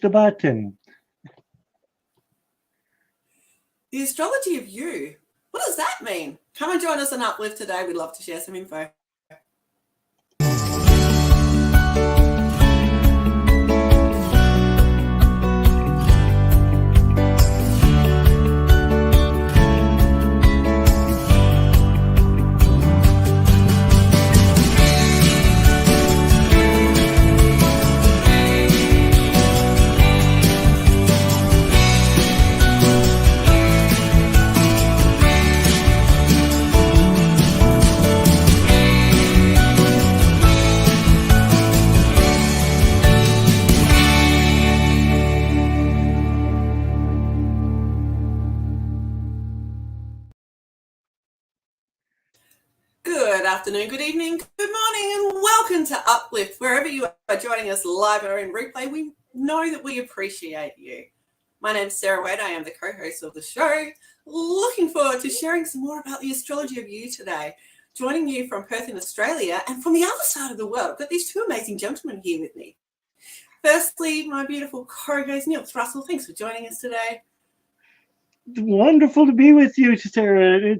the button. The astrology of you. What does that mean? Come and join us on Uplift today. We'd love to share some info. Good afternoon, good evening, good morning, and welcome to Uplift. Wherever you are joining us live or in replay, we know that we appreciate you. My name's Sarah Wade. I am the co-host of the show. Looking forward to sharing some more about the astrology of you today. Joining you from Perth in Australia and from the other side of the world. I've got these two amazing gentlemen here with me. Firstly, my beautiful co-host Neil Russell. Thanks for joining us today. Wonderful to be with you, Sarah.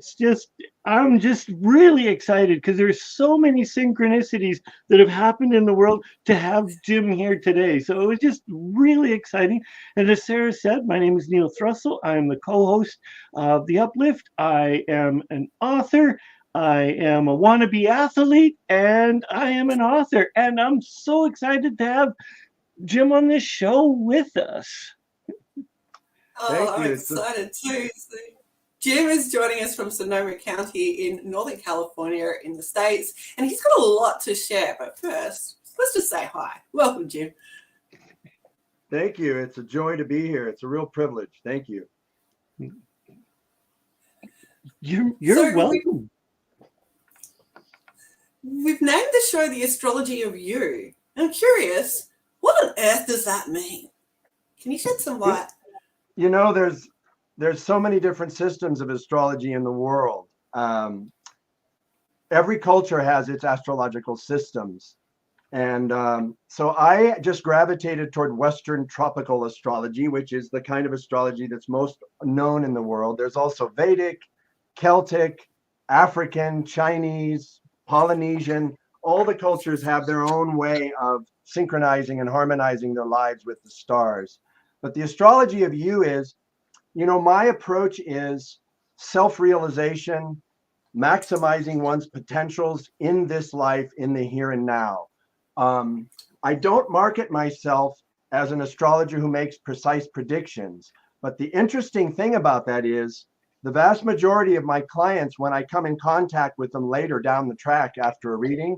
I'm just really excited because there's so many synchronicities that have happened in the world to have Jim here today. So it was just really exciting. And as Sarah said, my name is Neil Russell. I am the co-host of The Uplift. I am an author. I am a wannabe athlete, and I am an author. And I'm so excited to have Jim on this show with us. Oh, I'm excited too. So Jim is joining us from Sonoma County in Northern California in the States, and he's got a lot to share. But first, let's just say hi. Welcome, Jim. Thank you. It's a joy to be here. It's a real privilege. Thank you. You're welcome. We've named the show The Astrology of You. I'm curious, what on earth does that mean? Can you shed some light? You know, there's so many different systems of astrology in the world. Every culture has its astrological systems. And so I just gravitated toward Western tropical astrology, which is the kind of astrology that's most known in the world. There's also Vedic, Celtic, African, Chinese, Polynesian. All the cultures have their own way of synchronizing and harmonizing their lives with the stars. But the astrology of you is, my approach is self-realization, maximizing one's potentials in this life, in the here and now. I don't market myself as an astrologer who makes precise predictions. But the interesting thing about that is the vast majority of my clients, when I come in contact with them later down the track after a reading,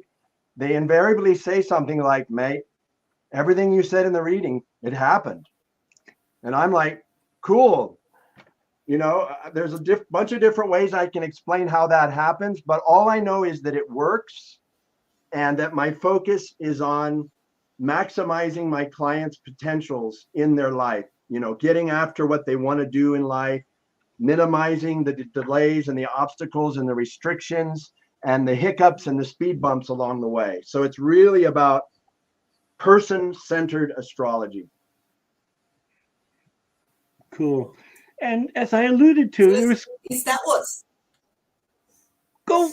they invariably say something like, mate, everything you said in the reading, it happened. And I'm like, cool. There's a bunch of different ways I can explain how that happens, but all I know is that it works and that my focus is on maximizing my clients' potentials in their life, getting after what they want to do in life, minimizing the delays and the obstacles and the restrictions and the hiccups and the speed bumps along the way. So it's really about person-centered astrology. Cool. And as I alluded to, there was... Is that what's... Go.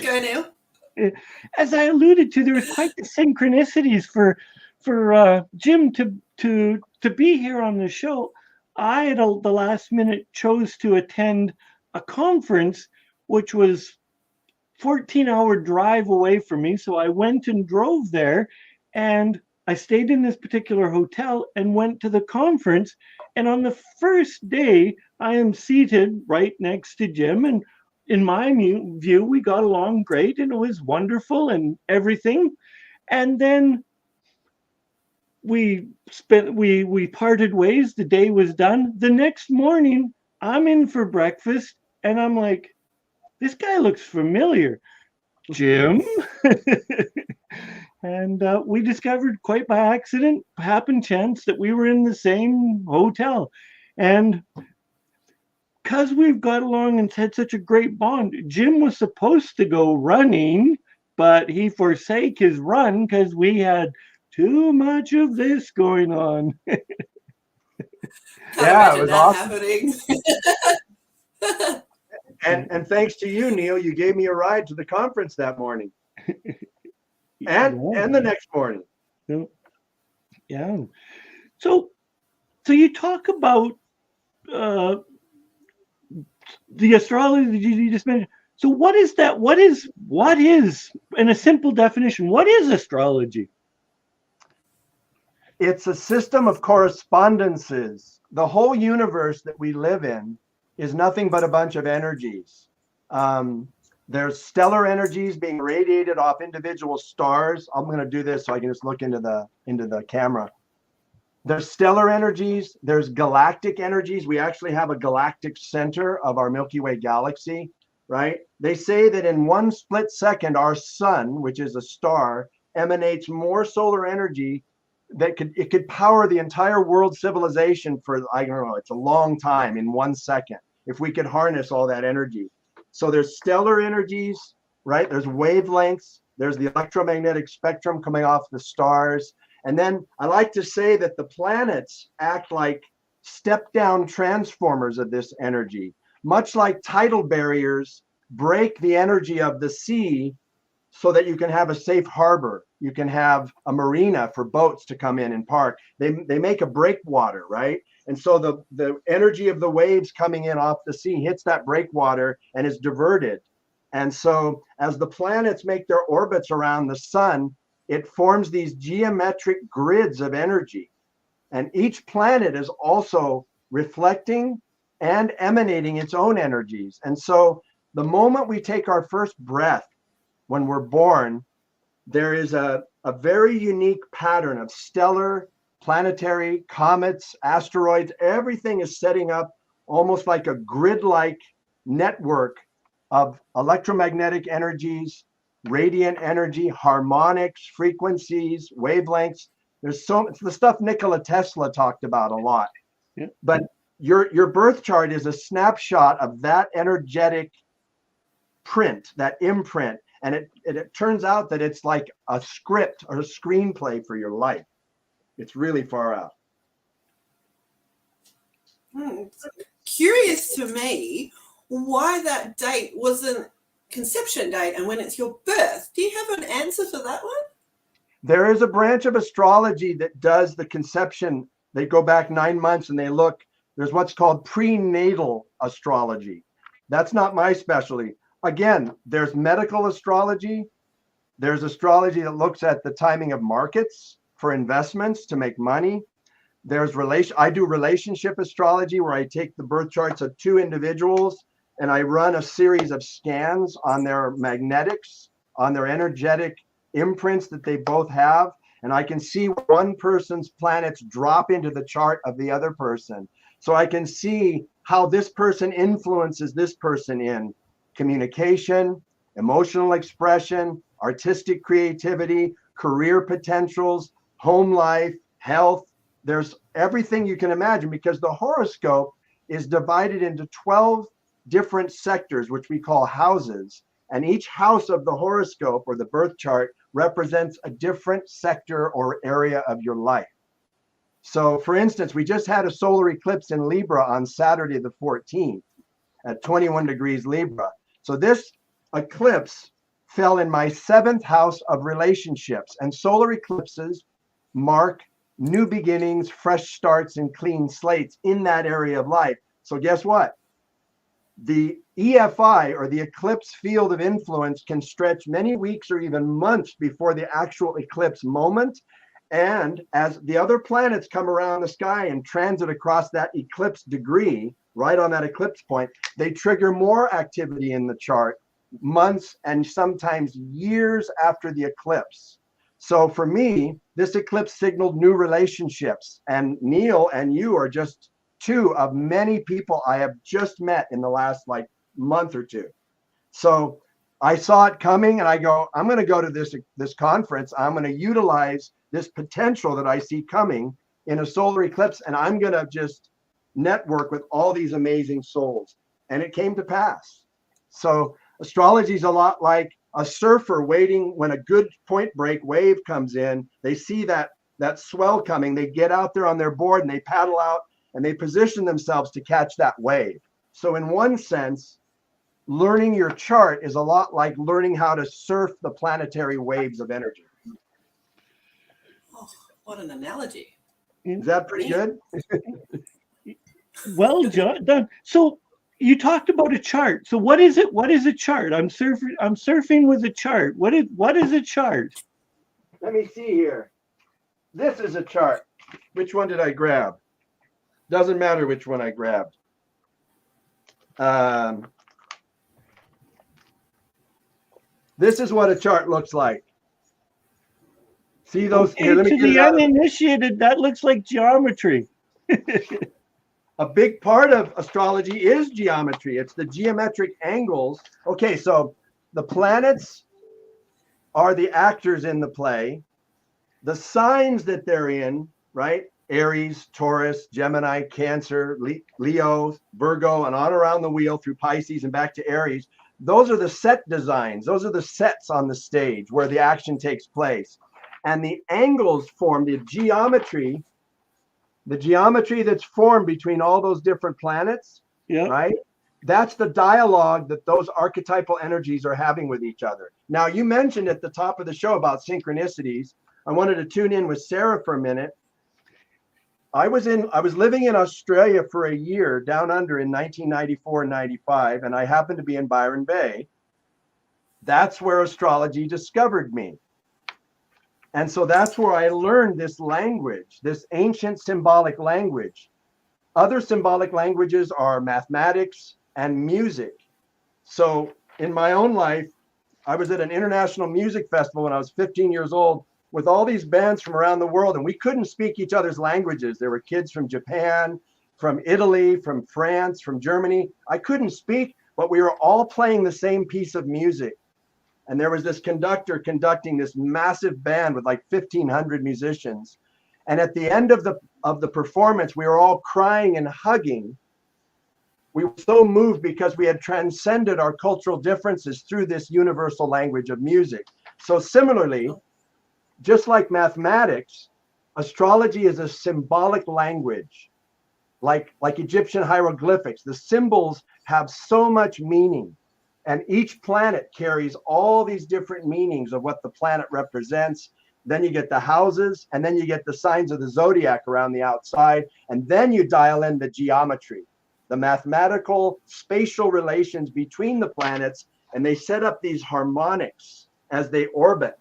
Go, Neil. As I alluded to, there was quite the synchronicities for Jim to be here on the show. I, at the last minute, chose to attend a conference, which was 14-hour drive away from me. So I went and drove there, and I stayed in this particular hotel and went to the conference. And on the first day, I am seated right next to Jim. And in my view, we got along great and it was wonderful and everything. And then we parted ways. The day was done. The next morning, I'm in for breakfast and I'm like, this guy looks familiar. Jim? And we discovered quite by accident, happen chance, that we were in the same hotel. And because we've got along and had such a great bond, Jim was supposed to go running, but he forsake his run because we had too much of this going on. Can't Yeah, it imagine was that awesome. happening. And thanks to you, Neil, you gave me a ride to the conference that morning and the next morning. Yeah. So you talk about the astrology that you just mentioned. So what is that? What is, in a simple definition, what is astrology? It's a system of correspondences. The whole universe that we live in is nothing but a bunch of energies. There's stellar energies being radiated off individual stars. I'm going to do this so I can just look into the camera. There's stellar energies. There's galactic energies. We actually have a galactic center of our Milky Way galaxy, right? They say that in one split second, our sun, which is a star, emanates more solar energy that it could power the entire world civilization for, I don't know, it's a long time in 1 second, if we could harness all that energy. So there's stellar energies, right? There's wavelengths. There's the electromagnetic spectrum coming off the stars. And then I like to say that the planets act like step-down transformers of this energy, much like tidal barriers break the energy of the sea so that you can have a safe harbor. You can have a marina for boats to come in and park. They make a breakwater, right? And so the energy of the waves coming in off the sea hits that breakwater and is diverted. And so as the planets make their orbits around the sun, it forms these geometric grids of energy. And each planet is also reflecting and emanating its own energies. And so the moment we take our first breath, when we're born, there is a very unique pattern of stellar, planetary, comets, asteroids. Everything is setting up almost like a grid-like network of electromagnetic energies, radiant energy, harmonics, frequencies, wavelengths. It's the stuff Nikola Tesla talked about a lot. Yeah. But your birth chart is a snapshot of that energetic print, that imprint. And it turns out that it's like a script or a screenplay for your life. It's really far out. Curious to me why that date wasn't conception date and when it's your birth. Do you have an answer for that one? There is a branch of astrology that does the conception. They go back 9 months and they look. There's what's called prenatal astrology. That's not my specialty. Again, there's medical astrology. There's astrology that looks at the timing of markets for investments to make money. I do relationship astrology where I take the birth charts of two individuals and I run a series of scans on their magnetics, on their energetic imprints that they both have. And I can see one person's planets drop into the chart of the other person. So I can see how this person influences this person in communication, emotional expression, artistic creativity, career potentials, home life, health. There's everything you can imagine because the horoscope is divided into 12 different sectors, which we call houses. And each house of the horoscope or the birth chart represents a different sector or area of your life. So for instance, we just had a solar eclipse in Libra on Saturday the 14th at 21 degrees Libra. So this eclipse fell in my 7th house of relationships, and solar eclipses mark new beginnings, fresh starts, and clean slates in that area of life. So guess what? The EFI, or the eclipse field of influence, can stretch many weeks or even months before the actual eclipse moment. And as the other planets come around the sky and transit across that eclipse degree, right on that eclipse point, they trigger more activity in the chart months and sometimes years after the eclipse. So for me, this eclipse signaled new relationships. And Neil and you are just two of many people I have just met in the last month or two. So I saw it coming and I go, I'm going to go to this conference. I'm going to utilize this potential that I see coming in a solar eclipse, and I'm going to just network with all these amazing souls. And it came to pass. So astrology is a lot like a surfer waiting when a good point break wave comes in. They see that swell coming. They get out there on their board and they paddle out and they position themselves to catch that wave. So in one sense, learning your chart is a lot like learning how to surf the planetary waves of energy. Oh, what an analogy. Is that pretty good? Well done. So you talked about a chart. So what is it? What is a chart? I'm surfing with a chart. What is a chart? Let me see here. This is a chart. Which one did I grab? Doesn't matter which one I grabbed. This is what a chart looks like. See those? Here, let me to get it the out. uninitiated, that looks like geometry. A big part of astrology is geometry. It's the geometric angles. Okay, so the planets are the actors in the play. The signs that they're in, right? Aries, Taurus, Gemini, Cancer, Leo, Virgo, and on around the wheel through Pisces and back to Aries. Those are the set designs. Those are the sets on the stage where the action takes place. And the angles form the geometry that's formed between all those different planets, right? That's the dialogue that those archetypal energies are having with each other. Now, you mentioned at the top of the show about synchronicities. I wanted to tune in with Sarah for a minute. I was living in Australia for a year down under in 1994 and 95, and I happened to be in Byron Bay. That's where astrology discovered me. And so that's where I learned this language, this ancient symbolic language. Other symbolic languages are mathematics and music. So in my own life, I was at an international music festival when I was 15 years old with all these bands from around the world, and we couldn't speak each other's languages. There were kids from Japan, from Italy, from France, from Germany. I couldn't speak, but we were all playing the same piece of music. And there was this conductor conducting this massive band with like 1,500 musicians. And at the end of the performance, we were all crying and hugging. We were so moved because we had transcended our cultural differences through this universal language of music. So similarly, just like mathematics, astrology is a symbolic language, like Egyptian hieroglyphics. The symbols have so much meaning. And each planet carries all these different meanings of what the planet represents. Then you get the houses, and then you get the signs of the zodiac around the outside. And then you dial in the geometry, the mathematical spatial relations between the planets. And they set up these harmonics as they orbit.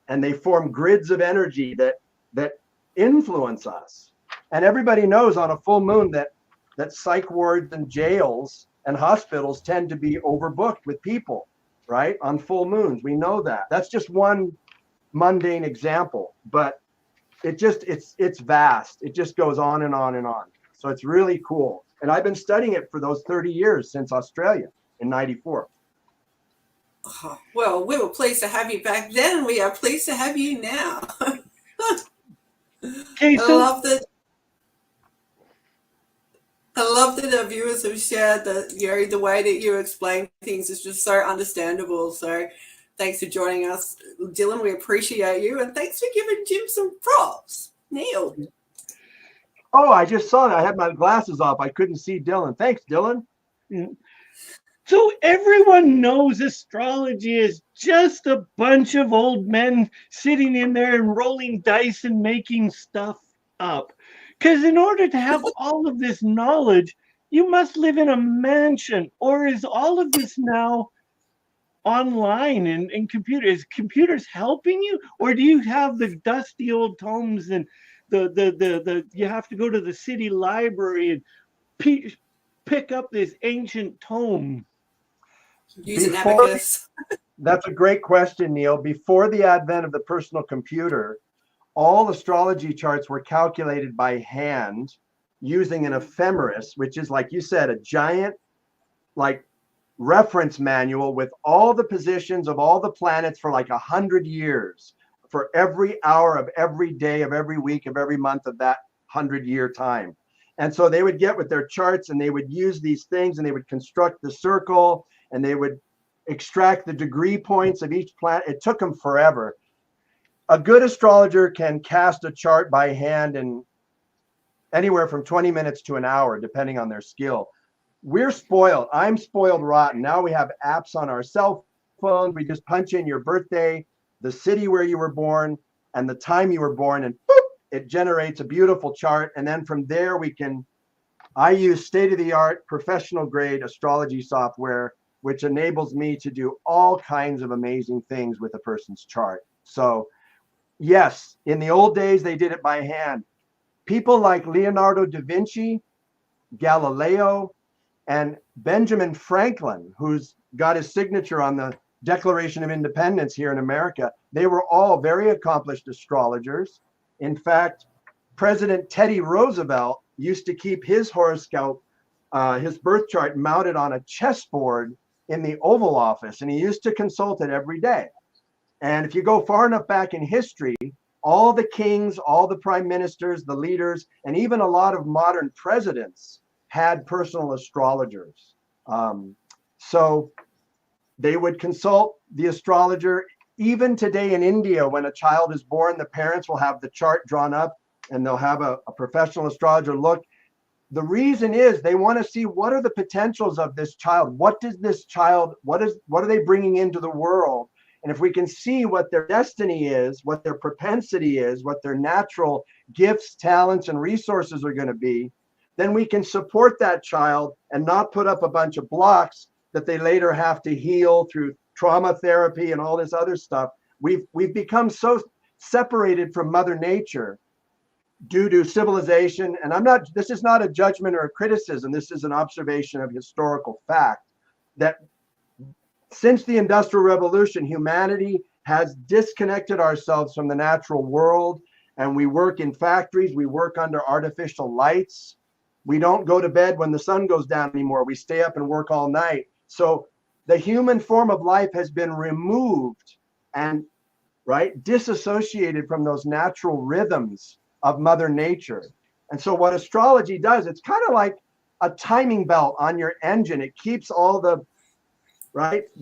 And they form grids of energy that influence us. And everybody knows on a full moon that psych wards and jails and hospitals tend to be overbooked with people, right? On full moons, we know that. That's just one mundane example, but it's vast. It just goes on and on and on. So it's really cool. And I've been studying it for those 30 years since Australia in 94. Oh, well, we were pleased to have you back then, and we are pleased to have you now. Okay, so I love that our viewers have shared that, the way that you explain things is just so understandable. So thanks for joining us, Dylan. We appreciate you. And thanks for giving Jim some props. Neil. Oh, I just saw that. I had my glasses off. I couldn't see Dylan. Thanks, Dylan. Yeah. So everyone knows astrology is just a bunch of old men sitting in there and rolling dice and making stuff up. Because in order to have all of this knowledge, you must live in a mansion. Or is all of this now online and computers? Is computers helping you? Or do you have the dusty old tomes and the you have to go to the city library and pick up this ancient tome? Use an abacus. That's a great question, Neil. Before the advent of the personal computer, all astrology charts were calculated by hand using an ephemeris, which is, like you said, a giant reference manual with all the positions of all the planets for 100 years, for every hour of every day of every week of every month of that 100-year time. And so they would get with their charts and they would use these things and they would construct the circle and they would extract the degree points of each planet. It took them forever. A good astrologer can cast a chart by hand in anywhere from 20 minutes to an hour, depending on their skill. We're spoiled. I'm spoiled rotten. Now we have apps on our cell phones. We just punch in your birthday, the city where you were born, and the time you were born, and boop, it generates a beautiful chart. And then from there, I use state-of-the-art, professional-grade astrology software, which enables me to do all kinds of amazing things with a person's chart. So yes, in the old days, they did it by hand. People like Leonardo da Vinci, Galileo, and Benjamin Franklin, who's got his signature on the Declaration of Independence here in America, they were all very accomplished astrologers. In fact, President Teddy Roosevelt used to keep his horoscope, his birth chart, mounted on a chessboard in the Oval Office, and he used to consult it every day. And if you go far enough back in history, all the kings, all the prime ministers, the leaders, and even a lot of modern presidents had personal astrologers. So they would consult the astrologer. Even today in India, when a child is born, the parents will have the chart drawn up and they'll have a professional astrologer look. The reason is they want to see what are the potentials of this child. What does this child, what are they bringing into the world? And if we can see what their destiny is, what their propensity is, what their natural gifts, talents, and resources are going to be, then we can support that child and not put up a bunch of blocks that they later have to heal through trauma therapy and all this other stuff. We've become so separated from Mother Nature due to civilization. And this is not a judgment or a criticism. This is an observation of historical fact that since the Industrial Revolution, humanity has disconnected ourselves from the natural world, and we work in factories, we work under artificial lights. We don't go to bed when the sun goes down anymore. We stay up and work all night. So the human form of life has been removed and disassociated from those natural rhythms of Mother Nature. And so what astrology does, it's kind of like a timing belt on your engine. It keeps all the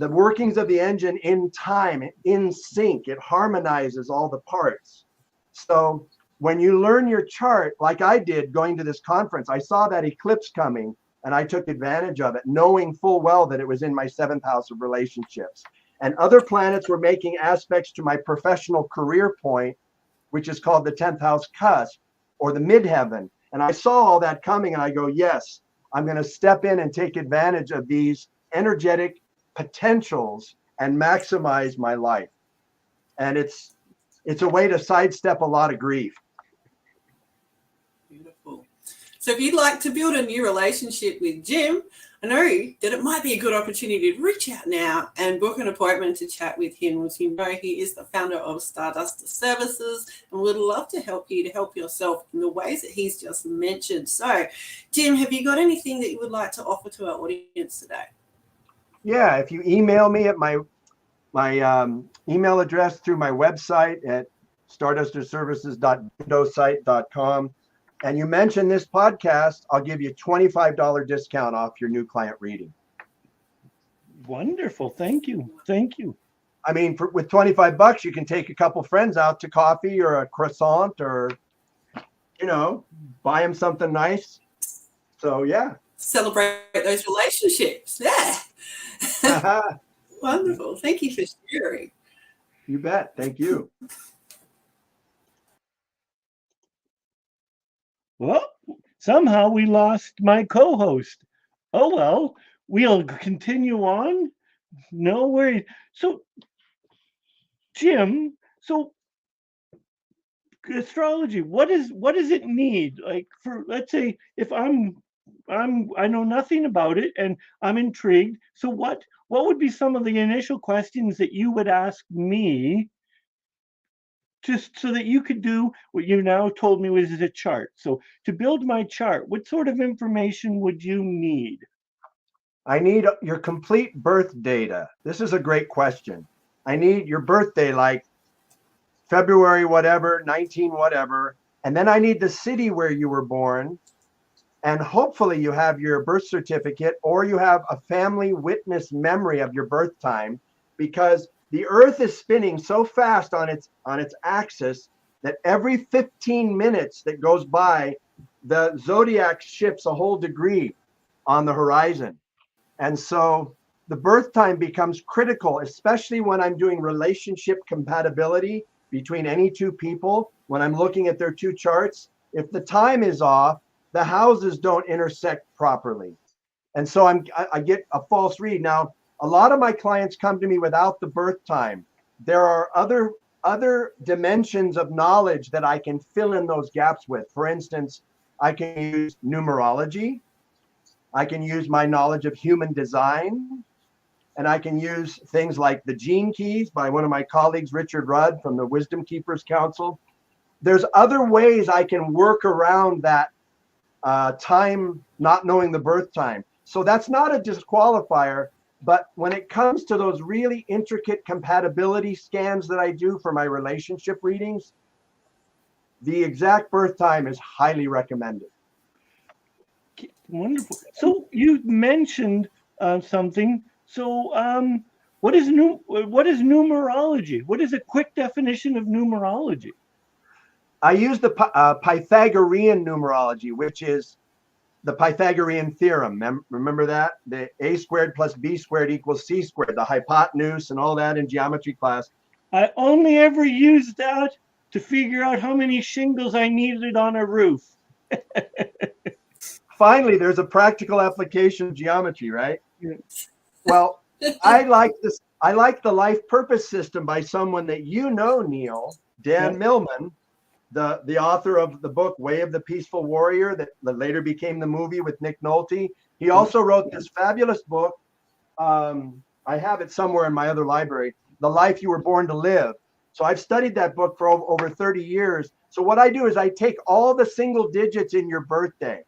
workings of the engine in time, in sync. It harmonizes all the parts. So when you learn your chart, like I did going to this conference, I saw that eclipse coming and I took advantage of it, knowing full well that it was in my 7th house of relationships. And other planets were making aspects to my professional career point, which is called the 10th house cusp or the midheaven. And I saw all that coming and I go, yes, I'm going to step in and take advantage of these energetic potentials and maximize my life. And it's a way to sidestep a lot of grief. Beautiful. So if you'd like to build a new relationship with Jim, I know that it might be a good opportunity to reach out now and book an appointment to chat with him. As you know, he is the founder of Starduster Services and would love to help you to help yourself in the ways that he's just mentioned. So, Jim, have you got anything that you would like to offer to our audience today? Yeah, if you email me at my email address through my website at stardusterservices.windowsite.com, and you mention this podcast, I'll give you a $25 discount off your new client reading. Wonderful. Thank you. Thank you. I mean, with $25, you can take a couple friends out to coffee or a croissant or, buy them something nice. So, yeah. Celebrate those relationships. Yeah. Wonderful. Thank you for sharing. You bet. Thank you. Well, somehow we lost my co-host. Oh, well, we'll continue on. No worries. So, Jim, astrology, what does it need? Like, for, let's say, if I know nothing about it and I'm intrigued. So what would be some of the initial questions that you would ask me, just so that you could do what you now told me was a chart? So to build my chart, what sort of information would you need? I need your complete birth data. This is a great question. I need your birthday, like February, whatever, 19, whatever. And then I need the city where you were born. And hopefully you have your birth certificate or you have a family witness memory of your birth time, because the earth is spinning so fast on its axis that every 15 minutes that goes by, the zodiac shifts a whole degree on the horizon. And so the birth time becomes critical, especially when I'm doing relationship compatibility between any two people. When I'm looking at their two charts, if the time is off, the houses don't intersect properly. And so I get a false read. Now, a lot of my clients come to me without the birth time. There are other dimensions of knowledge that I can fill in those gaps with. For instance, I can use numerology. I can use my knowledge of human design. And I can use things like the gene keys by one of my colleagues, Richard Rudd from the Wisdom Keepers Council. There's other ways I can work around that time, not knowing the birth time. So that's not a disqualifier. But when it comes to those really intricate compatibility scans that I do for my relationship readings, the exact birth time is highly recommended. Wonderful. So you mentioned something. So what is numerology? What is a quick definition of numerology? I use the Pythagorean numerology, which is the Pythagorean theorem. Remember that? The a squared plus b squared equals c squared, the hypotenuse and all that in geometry class. I only ever used that to figure out how many shingles I needed on a roof. Finally, there's a practical application of geometry, right? Yeah. Well, I like this. I like the life purpose system by someone that you know, Neil, Dan Millman, the author of the book Way of the Peaceful Warrior that later became the movie with Nick Nolte. He also wrote this fabulous book. I have it somewhere in my other library, The Life You Were Born to Live. So I've studied that book for over 30 years. So what I do is I take all the single digits in your birthday,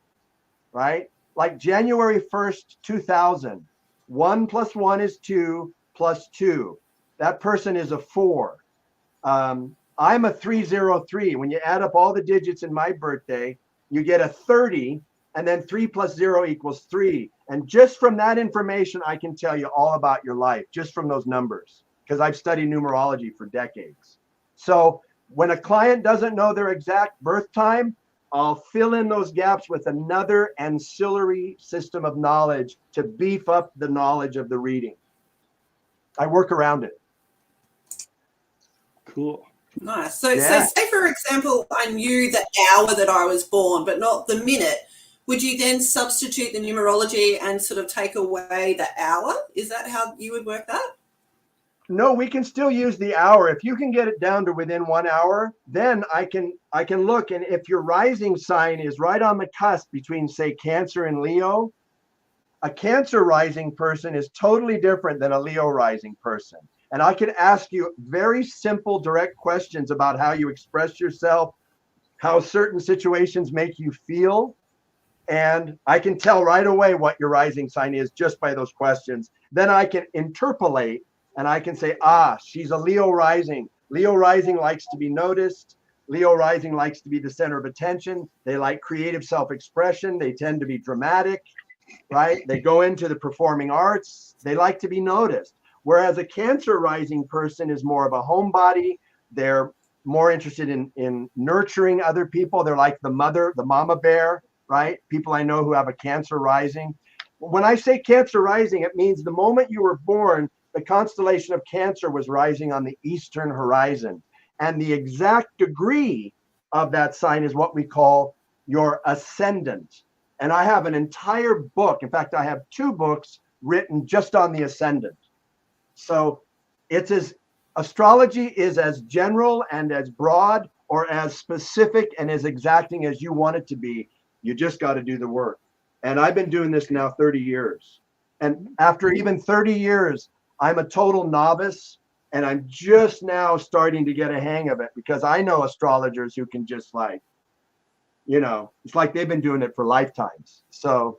right? Like January 1st, 2000. 1 plus 1 is 2 plus 2. That person is a 4. I'm a 303. When you add up all the digits in my birthday, you get a 30, and then 3 plus 0 equals 3. And just from that information, I can tell you all about your life, just from those numbers, because I've studied numerology for decades. So when a client doesn't know their exact birth time, I'll fill in those gaps with another ancillary system of knowledge to beef up the knowledge of the reading. I work around it. Cool. Nice. So say, for example, I knew the hour that I was born, but not the minute. Would you then substitute the numerology and sort of take away the hour? Is that how you would work that? No, we can still use the hour. If you can get it down to within 1 hour, then I can look. And if your rising sign is right on the cusp between, say, Cancer and Leo, a Cancer rising person is totally different than a Leo rising person. And I can ask you very simple, direct questions about how you express yourself, how certain situations make you feel. And I can tell right away what your rising sign is just by those questions. Then I can interpolate. And I can say, she's a Leo rising. Leo rising likes to be noticed. Leo rising likes to be the center of attention. They like creative self-expression. They tend to be dramatic, right? They go into the performing arts. They like to be noticed. Whereas a Cancer rising person is more of a homebody. They're more interested in nurturing other people. They're like the mama bear, right? People I know who have a Cancer rising. When I say Cancer rising, it means the moment you were born, the constellation of Cancer was rising on the eastern horizon. And the exact degree of that sign is what we call your ascendant. And I have an entire book. In fact, I have 2 books written just on the ascendant. So astrology is as general and as broad or as specific and as exacting as you want it to be. You just got to do the work. And I've been doing this now 30 years. And after even 30 years, I'm a total novice, and I'm just now starting to get a hang of it, because I know astrologers who can just it's like they've been doing it for lifetimes. So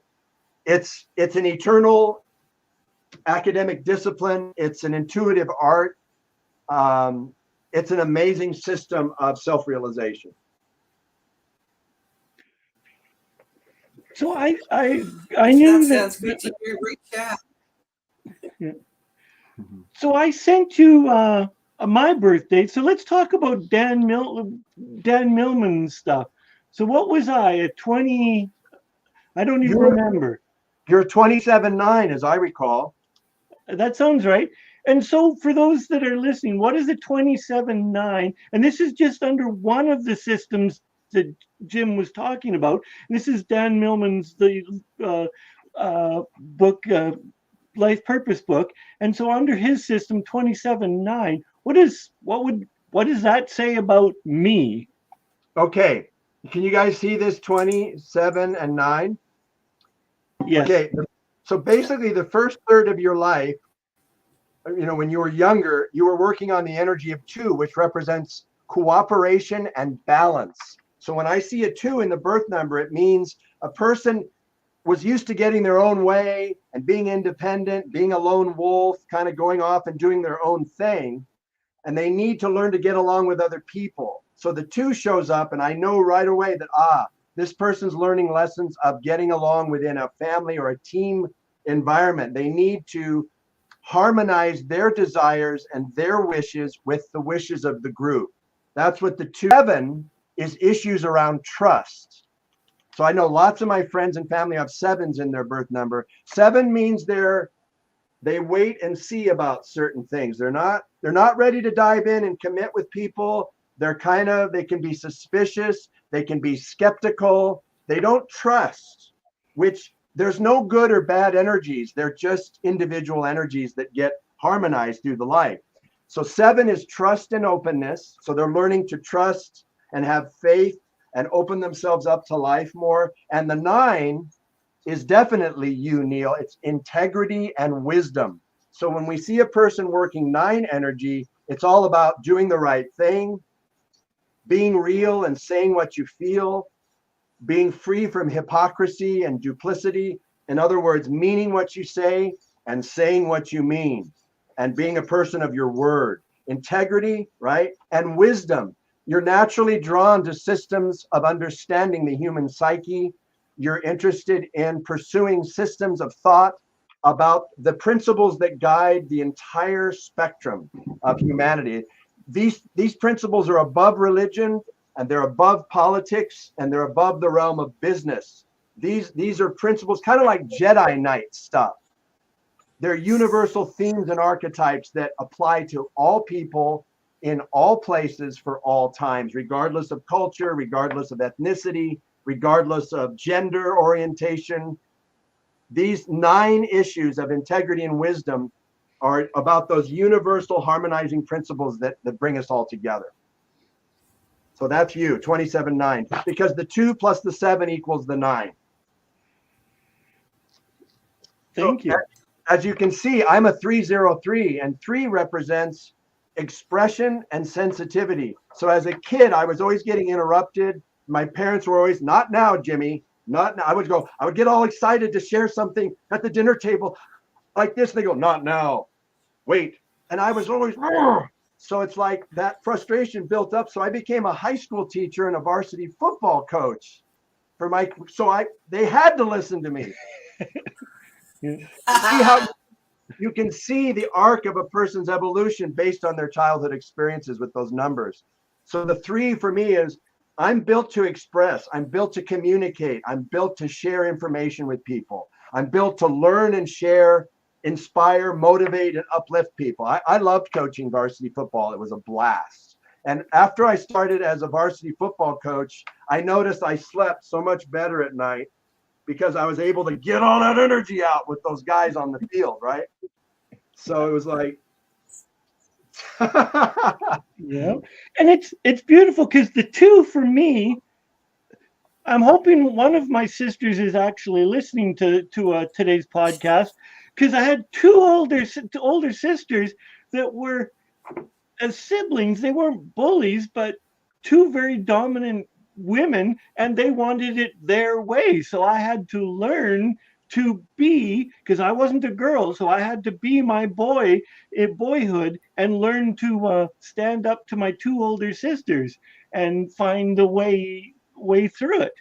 it's an eternal academic discipline. It's an intuitive art. It's an amazing system of self-realization. So I knew Sounds that. good to you. Reach out. Yeah. So I sent you my birthday. So let's talk about Dan Millman stuff. So what was I at 20? I don't even You're remember. you're 27.9, as I recall. That sounds right. And so for those that are listening, what is a 27.9? And this is just under one of the systems that Jim was talking about. This is Dan Millman's uh, book, Life Purpose book. And so under his system, 27.9, what does that say about me? Okay, can you guys see this 27 and 9? Yes. Okay, so basically the first third of your life, when you were younger, you were working on the energy of 2, which represents cooperation and balance. So when I see a 2 in the birth number, it means a person was used to getting their own way and being independent, being a lone wolf, kind of going off and doing their own thing. And they need to learn to get along with other people. So the 2 shows up, and I know right away that, this person's learning lessons of getting along within a family or a team environment. They need to harmonize their desires and their wishes with the wishes of the group. That's what the 7 is, issues around trust. So I know lots of my friends and family have 7s in their birth number. 7 means they wait and see about certain things. They're not ready to dive in and commit with people. They can be suspicious, they can be skeptical, they don't trust, which there's no good or bad energies. They're just individual energies that get harmonized through the life. So 7 is trust and openness. So they're learning to trust and have faith and open themselves up to life more. And the 9 is definitely you, Neil. It's integrity and wisdom. So when we see a person working 9 energy, it's all about doing the right thing, being real and saying what you feel, being free from hypocrisy and duplicity. In other words, meaning what you say and saying what you mean, and being a person of your word. Integrity, right? And wisdom. You're naturally drawn to systems of understanding the human psyche. You're interested in pursuing systems of thought about the principles that guide the entire spectrum of humanity. These principles are above religion, and they're above politics, and they're above the realm of business. These are principles, kind of like Jedi Knight stuff. They're universal themes and archetypes that apply to all people in all places for all times, regardless of culture, regardless of ethnicity, regardless of gender orientation. These 9 issues of integrity and wisdom are about those universal harmonizing principles that bring us all together. So that's you, 27.9, because the 2 plus the 7 equals the 9. Thank you. As you can see, I'm a 303, and 3 represents expression and sensitivity. So as a kid, I was always getting interrupted. My parents were always, not now, Jimmy, not now. I would get all excited to share something at the dinner table like this. And they go, not now, wait. And I was always, "Argh." So it's like that frustration built up. So I became a high school teacher and a varsity football coach they had to listen to me. See how you can see the arc of a person's evolution based on their childhood experiences with those numbers. So the 3 for me is, I'm built to express, I'm built to communicate, I'm built to share information with people, I'm built to learn and share, inspire, motivate, and uplift people. I loved coaching varsity football. It was a blast. And after I started as a varsity football coach, I noticed I slept so much better at night because I was able to get all that energy out with those guys on the field, right? So it was like, Yeah. And it's beautiful because the 2 for me, I'm hoping one of my sisters is actually listening to today's podcast, because I had 2 older sisters that were, as siblings, they weren't bullies, but 2 very dominant women, and they wanted it their way. So I had to learn to be, because I wasn't a girl, so I had to be my boyhood, and learn to stand up to my 2 older sisters and find the way through it.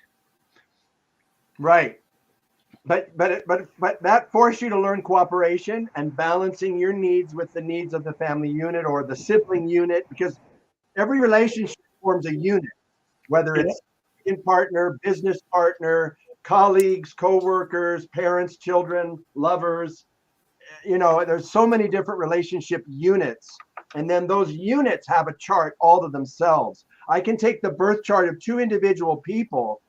Right. But that forced you to learn cooperation and balancing your needs with the needs of the family unit or the sibling unit, because every relationship forms a unit, whether Yeah. it's in partner, business partner, colleagues, co-workers, parents, children, lovers. There's so many different relationship units. And then those units have a chart all to themselves. I can take the birth chart of two individual people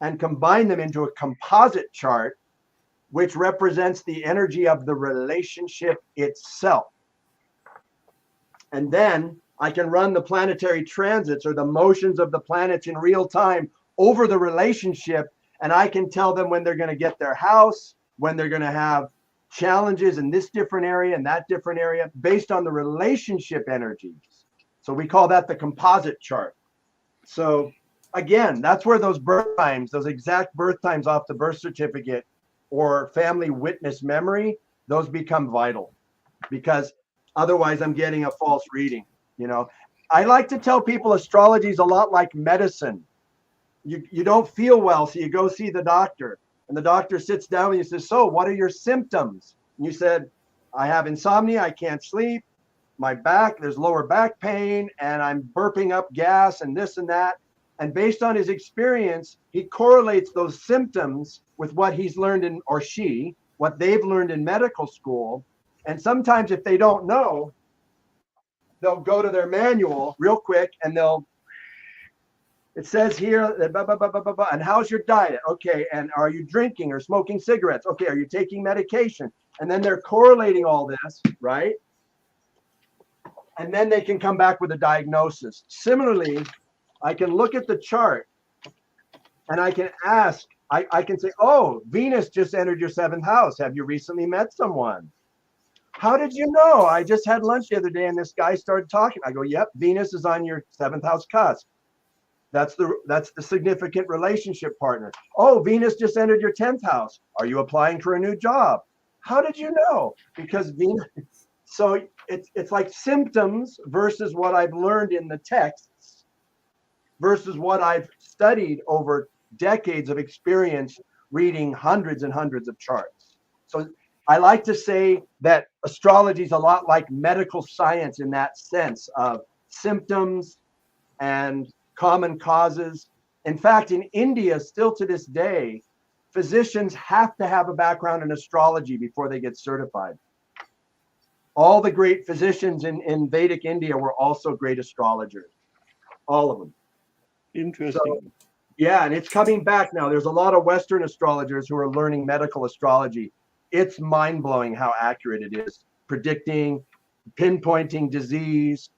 and combine them into a composite chart, which represents the energy of the relationship itself. And then I can run the planetary transits or the motions of the planets in real time over the relationship. And I can tell them when they're going to get their house, when they're going to have challenges in this different area and that different area based on the relationship energies. So we call that the composite chart. So again, that's where those birth times, those exact birth times off the birth certificate or family witness memory, those become vital, because otherwise I'm getting a false reading. I like to tell people astrology is a lot like medicine. You don't feel well, so you go see the doctor, and the doctor sits down and he says, so what are your symptoms? And you said, I have insomnia, I can't sleep, my back, there's lower back pain, and I'm burping up gas and this and that. And based on his experience, he correlates those symptoms with what he's learned in, or she, what they've learned in medical school. And sometimes if they don't know, they'll go to their manual real quick and it says here, blah, blah, blah, blah, blah, blah, and how's your diet? Okay, and are you drinking or smoking cigarettes? Okay, are you taking medication? And then they're correlating all this, right? And then they can come back with a diagnosis. Similarly, I can look at the chart and I can ask, I can say, oh, Venus just entered your 7th house. Have you recently met someone? How did you know? I just had lunch the other day and this guy started talking. I go, yep, Venus is on your 7th house cusp. That's the significant relationship partner. Oh, Venus just entered your 10th house. Are you applying for a new job? How did you know? Because Venus. So it's like symptoms versus what I've learned in the texts versus what I've studied over decades of experience reading hundreds and hundreds of charts. So I like to say that astrology is a lot like medical science in that sense of symptoms and common causes. In fact, in India, still to this day, physicians have to have a background in astrology before they get certified. All the great physicians in Vedic India were also great astrologers, all of them. Interesting. So, yeah, and it's coming back now. There's a lot of Western astrologers who are learning medical astrology. It's mind-blowing how accurate it is, predicting, pinpointing disease,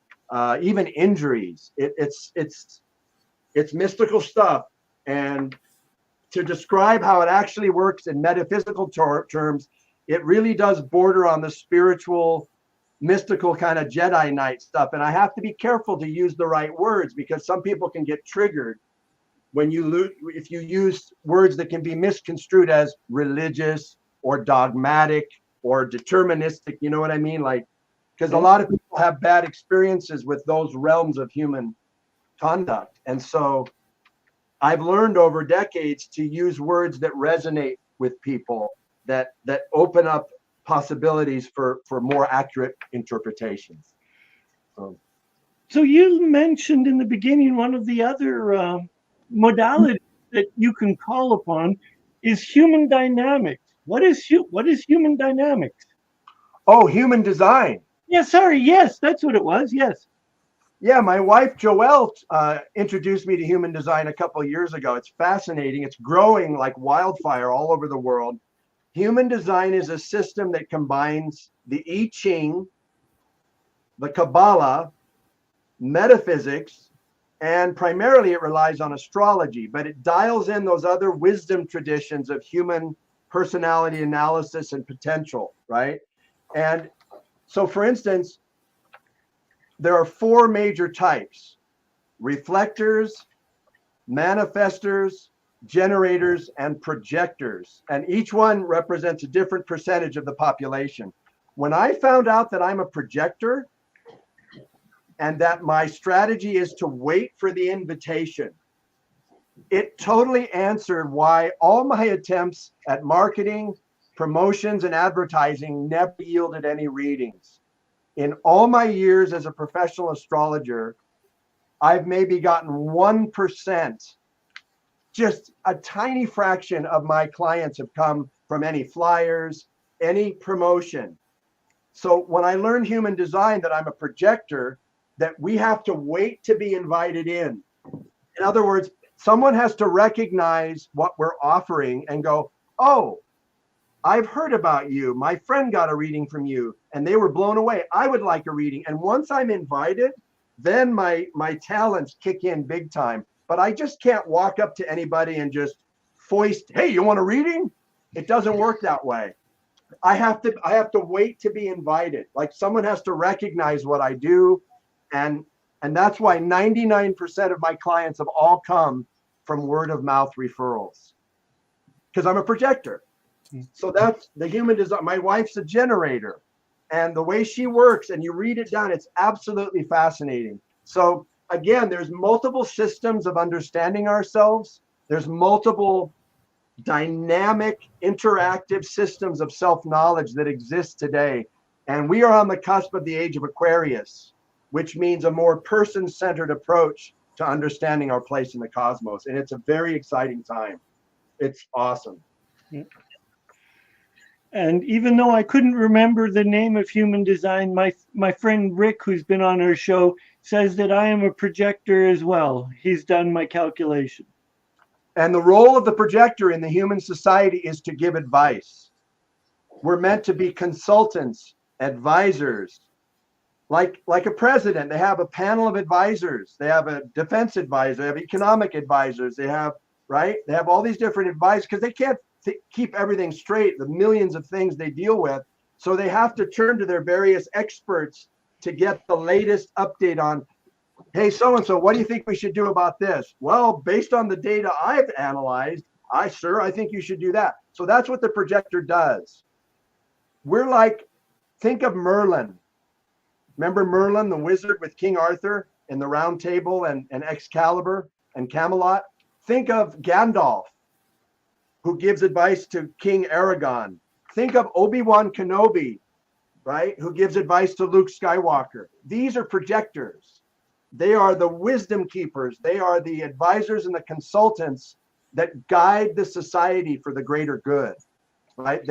even injuries. It's mystical stuff. And to describe how it actually works in metaphysical terms, it really does border on the spiritual, mystical kind of Jedi Knight stuff. And I have to be careful to use the right words because some people can get triggered if you use words that can be misconstrued as religious or dogmatic or deterministic. You know what I mean? Like, because a lot of people have bad experiences with those realms of human conduct. And so I've learned over decades to use words that resonate with people, that open up possibilities for more accurate interpretations. So you mentioned in the beginning one of the other modalities that you can call upon is human dynamics. What is human dynamics? Oh, human design. Yeah, sorry. Yes, that's what it was. Yes. Yeah, my wife Joelle introduced me to human design a couple of years ago. It's fascinating. It's growing like wildfire all over the world. Human design is a system that combines the I Ching, the Kabbalah, metaphysics, and primarily it relies on astrology, but it dials in those other wisdom traditions of human personality analysis and potential, right? And so, for instance, there are 4 major types: reflectors, manifestors, generators, and projectors. And each one represents a different percentage of the population. When I found out that I'm a projector and that my strategy is to wait for the invitation, It totally answered why all my attempts at marketing, promotions, and advertising never yielded any readings. In all my years as a professional astrologer, I've maybe gotten 1%, just a tiny fraction of my clients have come from any flyers, any promotion. So when I learned human design, that I'm a projector, that we have to wait to be invited in. In other words, someone has to recognize what we're offering and go, oh, I've heard about you. My friend got a reading from you and they were blown away. I would like a reading. And once I'm invited, then my talents kick in big time. But I just can't walk up to anybody and just foist, hey, you want a reading? It doesn't work that way. I have to wait to be invited. Like someone has to recognize what I do. And that's why 99% of my clients have all come from word of mouth referrals, because I'm a projector. So that's the human design. My wife's a generator, and the way she works, and you read it down, it's absolutely fascinating. So again, there's multiple systems of understanding ourselves. There's multiple dynamic, interactive systems of self-knowledge that exist today. And we are on the cusp of the age of Aquarius, which means a more person-centered approach to understanding our place in the cosmos. And it's a very exciting time. It's awesome. Yeah. And even though I couldn't remember the name of human design, my friend Rick, who's been on our show, says that I am a projector as well. He's done my calculation. And the role of the projector in the human society is to give advice. We're meant to be consultants, advisors. Like a president, they have a panel of advisors. They have a defense advisor, they have economic advisors, they have all these different advisors, because they can't keep everything straight, the millions of things they deal with. So they have to turn to their various experts to get the latest update on, hey, so-and-so, what do you think we should do about this? Well, based on the data I've analyzed, I think you should do that. So that's what the projector does. We're like, think of Merlin. Remember Merlin, the wizard with King Arthur in the Round Table and Excalibur and Camelot? Think of Gandalf, who gives advice to King Aragon. Think of Obi-Wan Kenobi, right, who gives advice to Luke Skywalker. These are projectors. They are the wisdom keepers. They are the advisors and the consultants that guide the society for the greater good, right?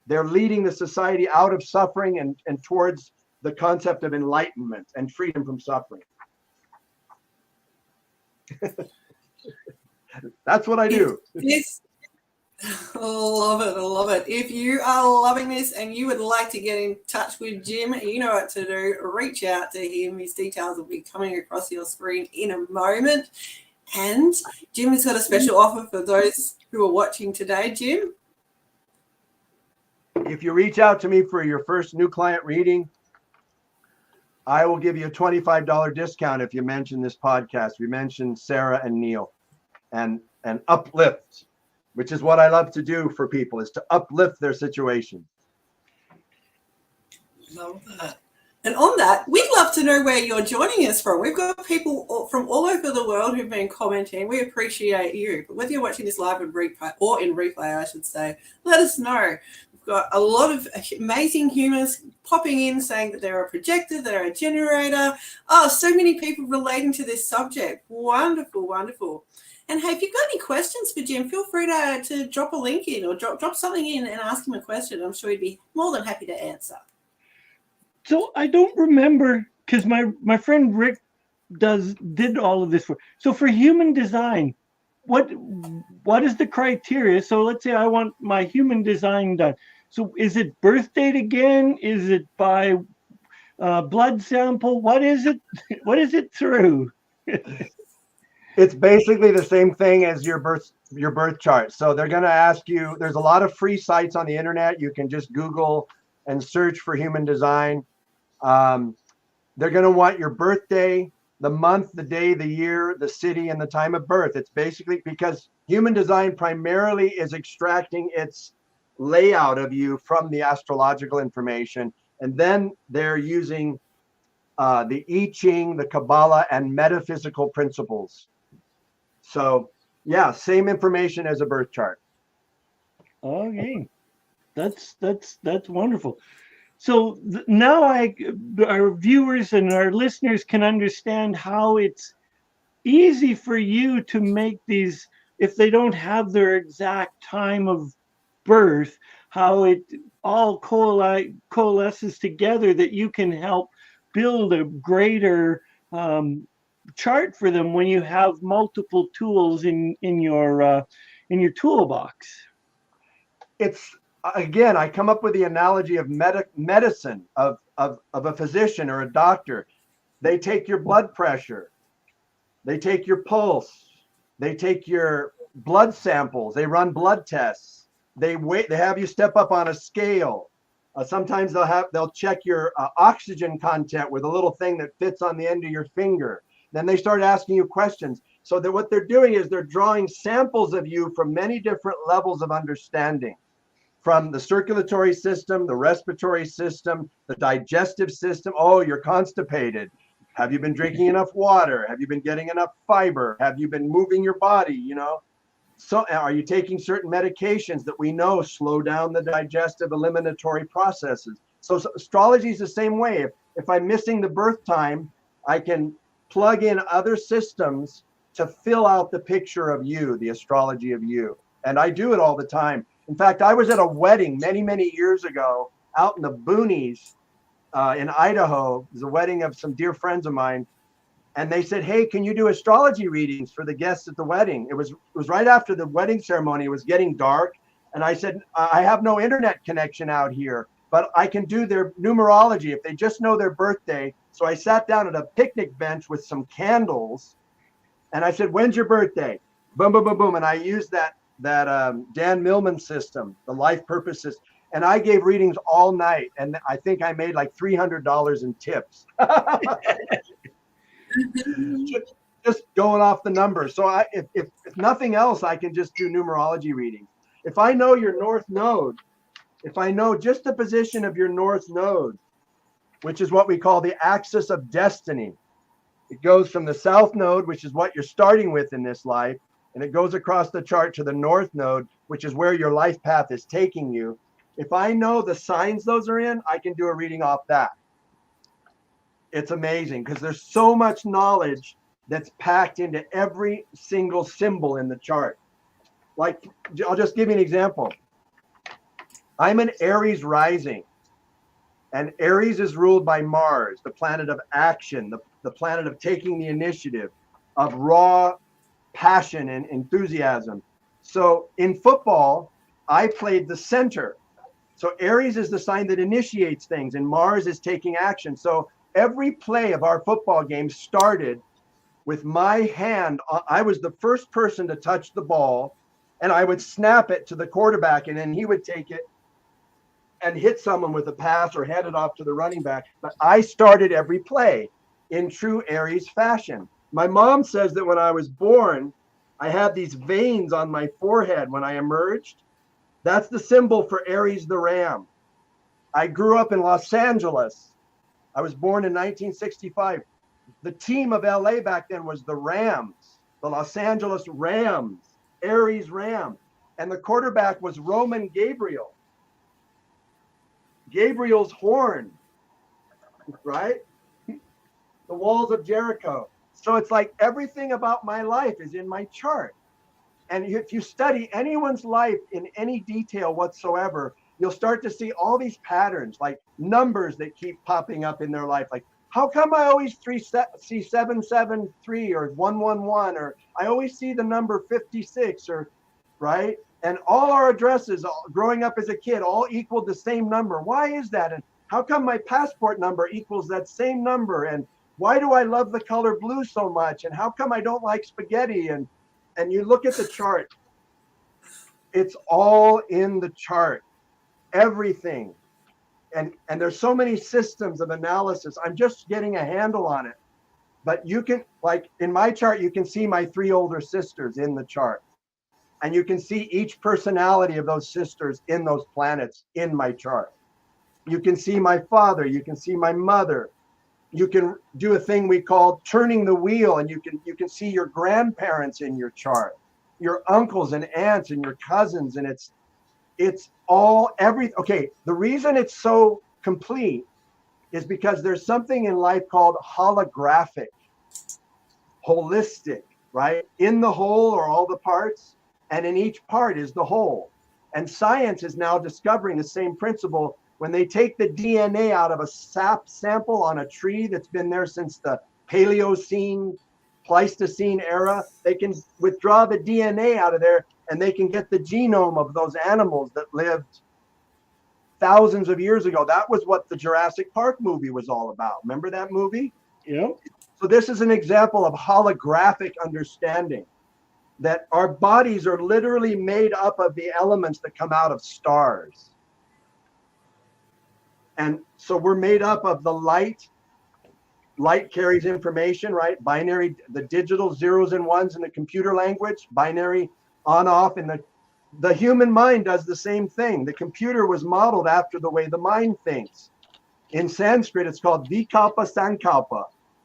They're leading the society out of suffering and towards the concept of enlightenment and freedom from suffering. That's what I do. Yes. I love it. If you are loving this and you would like to get in touch with Jim, you know what to do. Reach out to him. His details will be coming across your screen in a moment. And Jim has got a special offer for those who are watching today. Jim? If you reach out to me for your first new client reading, I will give you a $25 discount if you mention this podcast. We mentioned Sarah and Neil and uplift, which is what I love to do for people, is to uplift their situation. Love that. And on that, we'd love to know where you're joining us from. We've got people from all over the world who've been commenting. We appreciate you. But whether you're watching this live in replay, I should say, let us know. We've got a lot of amazing humans popping in saying that they're a projector, they're a generator. Oh, so many people relating to this subject. Wonderful, wonderful. And hey, if you've got any questions for Jim, feel free to drop a link in or drop something in and ask him a question. I'm sure he'd be more than happy to answer. So I don't remember, because my friend Rick did all of this work. So for human design, what is the criteria? So let's say I want my human design done. So is it birth date again? Is it by blood sample? What is it? What is it through? It's basically the same thing as your birth chart. So they're going to ask you, there's a lot of free sites on the internet. You can just Google and search for human design. They're going to want your birthday, the month, the day, the year, the city, and the time of birth. It's basically because human design primarily is extracting its layout of you from the astrological information. And then they're using the I Ching, the Kabbalah, and metaphysical principles. So Yeah, same information as a birth chart. Okay, that's wonderful. So now our viewers and our listeners can understand how it's easy for you to make these, if they don't have their exact time of birth, how it all coalesces together, that you can help build a greater chart for them when you have multiple tools in your toolbox. It's again, I come up with the analogy of medicine, of a physician or a doctor. They take your blood pressure, they take your pulse, they take your blood samples, they run blood tests, they have you step up on a scale. Sometimes they'll check your oxygen content with a little thing that fits on the end of your finger. Then they start asking you questions. So that what they're doing is they're drawing samples of you from many different levels of understanding, from the circulatory system, the respiratory system, the digestive system. Oh, you're constipated. Have you been drinking enough water? Have you been getting enough fiber? Have you been moving your body? So are you taking certain medications that we know slow down the digestive eliminatory processes? So astrology is the same way. If I'm missing the birth time, I can plug in other systems to fill out the picture of you, the astrology of you. And I do it all the time. In fact, I was at a wedding many, many years ago out in the boonies in Idaho. It was a wedding of some dear friends of mine. And they said, hey, can you do astrology readings for the guests at the wedding? It was right after the wedding ceremony. It was getting dark. And I said, I have no internet connection out here, but I can do their numerology if they just know their birthday. So I sat down at a picnic bench with some candles. And I said, when's your birthday? Boom, boom, boom, boom. And I used that Dan Millman system, the life purpose system. And I gave readings all night. And I think I made like $300 in tips. just going off the numbers. So if nothing else, I can just do numerology readings. If I know your north node, if I know just the position of your north node, which is what we call the axis of destiny, it goes from the south node, which is what you're starting with in this life, and it goes across the chart to the north node, which is where your life path is taking you. If I know the signs those are in, I can do a reading off that. It's amazing because there's so much knowledge that's packed into every single symbol in the chart. Like, I'll just give you an example. I'm an Aries rising, and Aries is ruled by Mars, the planet of action, the planet of taking the initiative, of raw passion and enthusiasm. So in football, I played the center. So Aries is the sign that initiates things, and Mars is taking action. So every play of our football game started with my hand. I was the first person to touch the ball, and I would snap it to the quarterback, and then he would take it and hit someone with a pass or hand it off to the running back. But I started every play in true Aries fashion. My mom says that when I was born, I had these veins on my forehead when I emerged. That's the symbol for Aries the Ram. I grew up in Los Angeles. I was born in 1965. The team of LA back then was the Rams, the Los Angeles Rams, Aries Ram. And the quarterback was Roman Gabriel. Gabriel's horn, right? The walls of Jericho. So it's like everything about my life is in my chart. And if you study anyone's life in any detail whatsoever, you'll start to see all these patterns, like numbers that keep popping up in their life. Like, how come I always see 773 or 111, or I always see the number 56, or right? And all our addresses growing up as a kid all equaled the same number. Why is that? And how come my passport number equals that same number? And why do I love the color blue so much? And how come I don't like spaghetti? And you look at the chart, it's all in the chart, everything. And there's so many systems of analysis. I'm just getting a handle on it. But you can, like in my chart, you can see my 3 older sisters in the chart. And you can see each personality of those sisters in those planets in my chart. You can see my father, you can see my mother. You can do a thing we call turning the wheel, and you can see your grandparents in your chart. your uncles and aunts and your cousins, and it's all okay. The reason it's so complete is because there's something in life called holographic, holistic, right? In the whole are all the parts, and in each part is the whole. And science is now discovering the same principle. When they take the DNA out of a sap sample on a tree that's been there since the Paleocene, Pleistocene era, they can withdraw the DNA out of there, and they can get the genome of those animals that lived thousands of years ago. That was what the Jurassic Park movie was all about. Remember that movie? Yep. So this is an example of holographic understanding, that our bodies are literally made up of the elements that come out of stars. And so we're made up of the light. Light carries information, right? Binary, the digital zeros and ones in the computer language, binary on off in the human mind does the same thing. The computer was modeled after the way the mind thinks. In Sanskrit, it's called vikalpa sankalpa,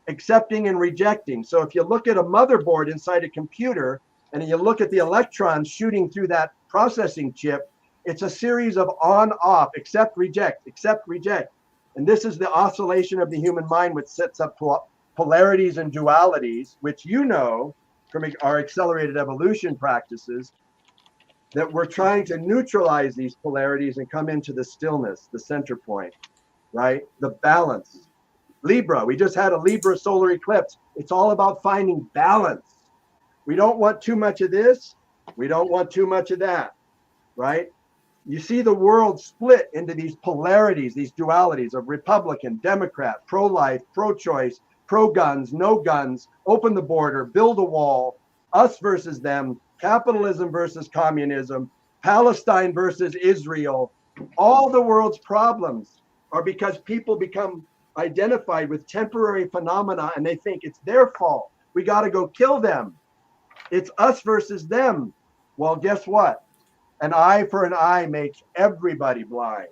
accepting and rejecting. So if you look at a motherboard inside a computer and you look at the electrons shooting through that processing chip, it's a series of on, off, accept, reject, accept, reject. And this is the oscillation of the human mind, which sets up polarities and dualities, which you know from our accelerated evolution practices, that we're trying to neutralize these polarities and come into the stillness, the center point, right? The balance. Libra, we just had a Libra solar eclipse. It's all about finding balance. We don't want too much of this. We don't want too much of that, right? You see the world split into these polarities, these dualities of Republican, Democrat, pro-life, pro-choice, pro-guns, no guns, open the border, build a wall, us versus them, capitalism versus communism, Palestine versus Israel. All the world's problems are because people become identified with temporary phenomena and they think it's their fault. We got to go kill them. It's us versus them. Well, guess what? An eye for an eye makes everybody blind.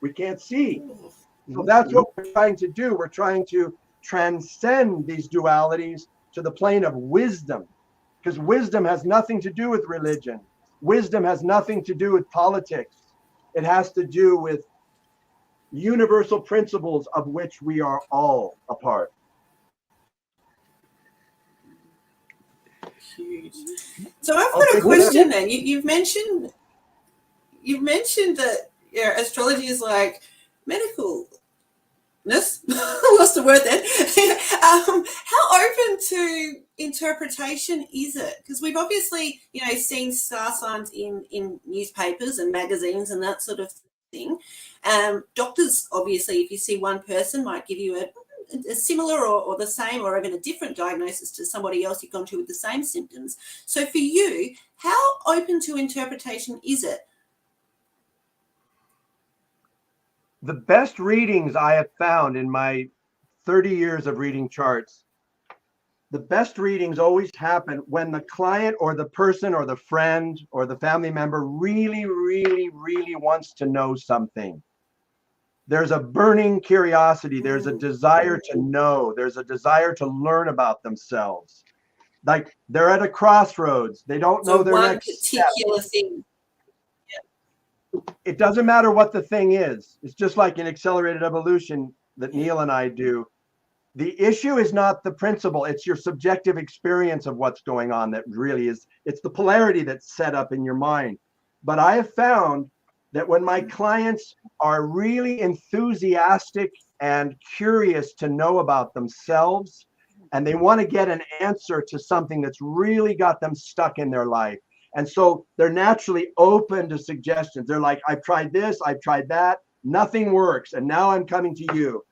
We can't see. So that's what we're trying to do. We're trying to transcend these dualities to the plane of wisdom, because wisdom has nothing to do with religion. Wisdom has nothing to do with politics. It has to do with universal principles of which we are all a part. Huge. So I've got a question then. You've mentioned that astrology is like medicalness. Lost the word then. How open to interpretation is it? Because we've obviously, seen star signs in newspapers and magazines and that sort of thing. Doctors, obviously, if you see one person, might give you a similar or the same or even a different diagnosis to somebody else you've gone to with the same symptoms. So for you, how open to interpretation is it? The best readings I have found in my 30 years of reading charts, the best readings always happen when the client or the person or the friend or the family member really, really, really wants to know something. There's a burning curiosity. There's a desire to know. There's a desire to learn about themselves. Like they're at a crossroads. They don't know their next particular step. Thing. It doesn't matter what the thing is. It's just like in accelerated evolution that Neil and I do. The issue is not the principle. It's your subjective experience of what's going on that really is. It's the polarity that's set up in your mind. But I have found that when my clients are really enthusiastic and curious to know about themselves, and they want to get an answer to something that's really got them stuck in their life. And so they're naturally open to suggestions. They're like, I've tried this, I've tried that, nothing works. And now I'm coming to you.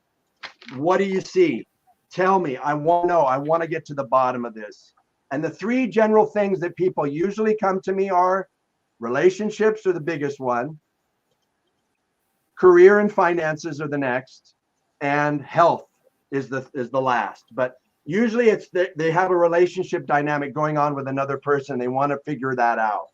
What do you see? Tell me, I want to know, I want to get to the bottom of this. And the three general things that people usually come to me are relationships are the biggest one. Career and finances are the next, and health is the last. But usually it's they have a relationship dynamic going on with another person. They want to figure that out.